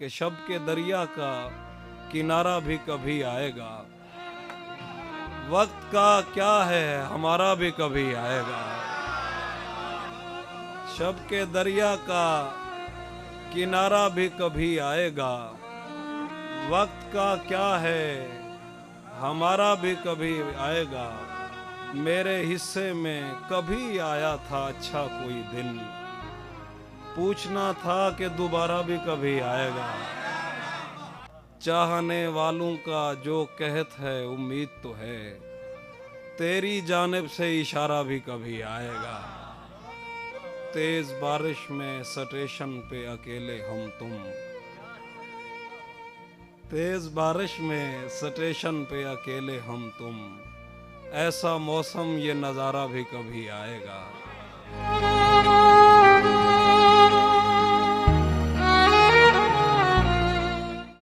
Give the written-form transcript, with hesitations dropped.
कि शब के दरिया का किनारा भी कभी आएगा। वक्त का क्या है, हमारा भी कभी आएगा। शब के दरिया का किनारा भी कभी आएगा। वक्त का क्या है, हमारा भी कभी आएगा। मेरे हिस्से में कभी आया था अच्छा कोई दिन, पूछना था कि दोबारा भी कभी आएगा। चाहने वालों का जो कहत है उम्मीद तो है, तेरी जानिब से इशारा भी कभी आएगा। तेज बारिश में स्टेशन पे अकेले हम तुम, तेज बारिश में स्टेशन पे अकेले हम तुम, ऐसा मौसम ये नज़ारा भी कभी आएगा।